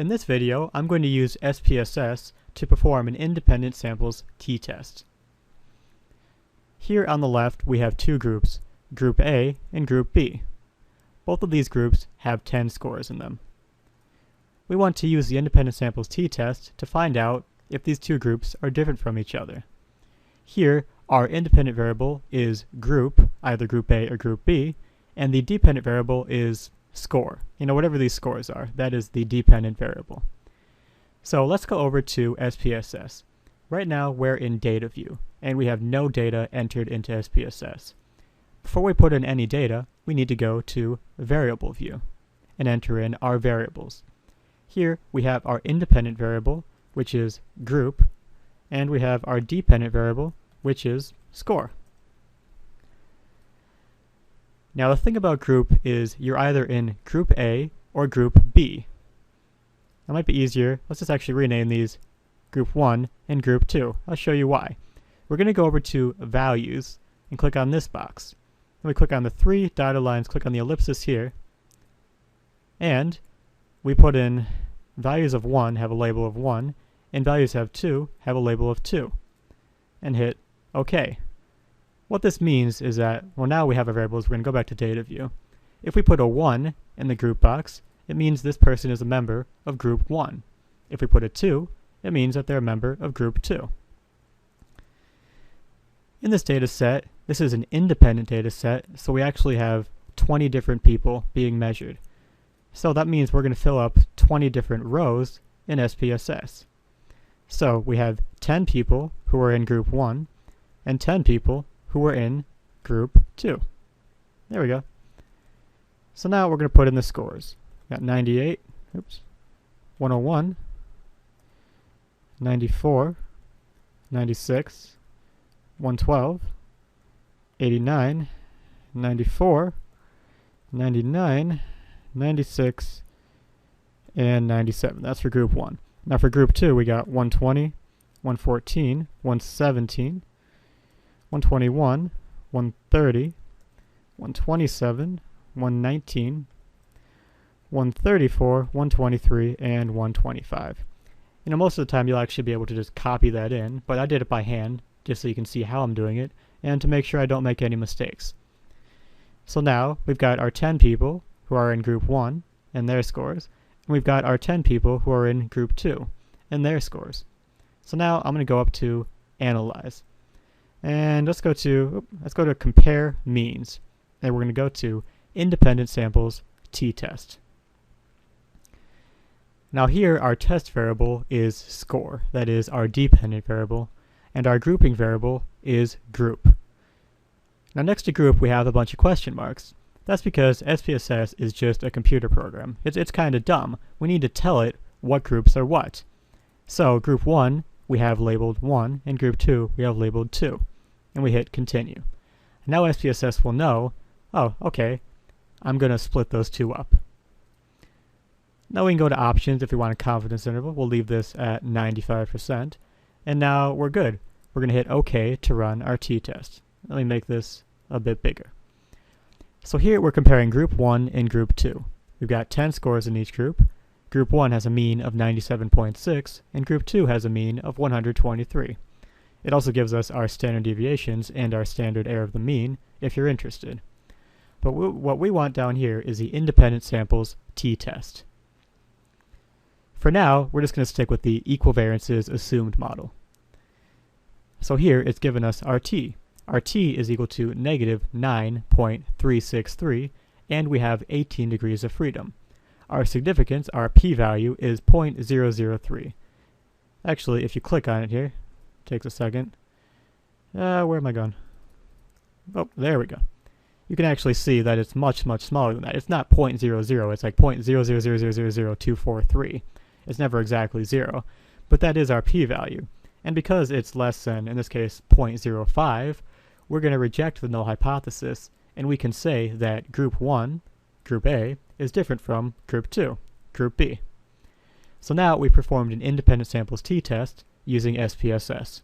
In this video, I'm going to use SPSS to perform an independent samples t-test. Here on the left, we have two groups, Group A and Group B. Both of these groups have 10 scores in them. We want to use the independent samples t-test to find out if these two groups are different from each other. Here, our independent variable is group, either Group A or Group B, and the dependent variable is score. Whatever these scores are, that is the dependent variable. So let's go over to SPSS. Right now we're in data view, and we have no data entered into SPSS. Before we put in any data, we need to go to variable view and enter in our variables. Here we have our independent variable, which is group, and we have our dependent variable, which is score. Now the thing about group is you're either in Group A or Group B. That might be easier. Let's just actually rename these Group 1 and Group 2. I'll show you why. We're going to go over to Values and click on this box. Then we click on the three dotted lines, click on the ellipsis here, and we put in values of 1 have a label of 1, and values of 2 have a label of 2, and hit OK. What this means is that, well, now we have our variables. We're going to go back to data view. If we put a 1 in the group box, it means this person is a member of Group 1. If we put a 2, it means that they're a member of Group 2. In this data set, this is an independent data set, so we actually have 20 different people being measured. So that means we're going to fill up 20 different rows in SPSS. So we have 10 people who are in Group 1 and 10 people who are in Group 2. There we go. So now we're going to put in the scores. Got 98, 101, 94, 96, 112, 89, 94, 99, 96, and 97. That's for Group 1. Now for Group 2, we got 120, 114, 117, 121, 130, 127, 119, 134, 123, and 125. Most of the time you'll actually be able to just copy that in, but I did it by hand just so you can see how I'm doing it and to make sure I don't make any mistakes. So now we've got our 10 people who are in Group 1 and their scores, and we've got our 10 people who are in Group 2 and their scores. So now I'm going to go up to Analyze. And let's go to Compare Means. And we're going to go to Independent Samples t-test. Now here our test variable is score, that is our dependent variable, and our grouping variable is group. Now next to group we have a bunch of question marks. That's because SPSS is just a computer program. It's kind of dumb. We need to tell it what groups are what. So Group 1 we have labeled 1, and Group 2 we have labeled 2. And we hit continue. Now SPSS will know, oh, okay, I'm going to split those two up. Now we can go to options if we want a confidence interval. We'll leave this at 95%. And now we're good. We're going to hit OK to run our t-test. Let me make this a bit bigger. So here we're comparing Group 1 and Group 2. We've got 10 scores in each group. Group 1 has a mean of 97.6, and Group 2 has a mean of 123. It also gives us our standard deviations and our standard error of the mean if you're interested. But what we want down here is the independent samples t-test. For now, we're just going to stick with the equivariances assumed model. So here it's given us our t. Our t is equal to negative 9.363, and we have 18 degrees of freedom. Our significance, our p-value, is 0.003. Actually, if you click on it here, takes a second. Where am I going? Oh, there we go. You can actually see that it's much, much smaller than that. It's not 0.00, it's like 0.0000243. It's never exactly 0, but that is our p-value. And because it's less than, in this case, 0.05, we're going to reject the null hypothesis, and we can say that Group 1, Group A, is different from Group 2, Group B. So now we performed an independent samples t-test using SPSS.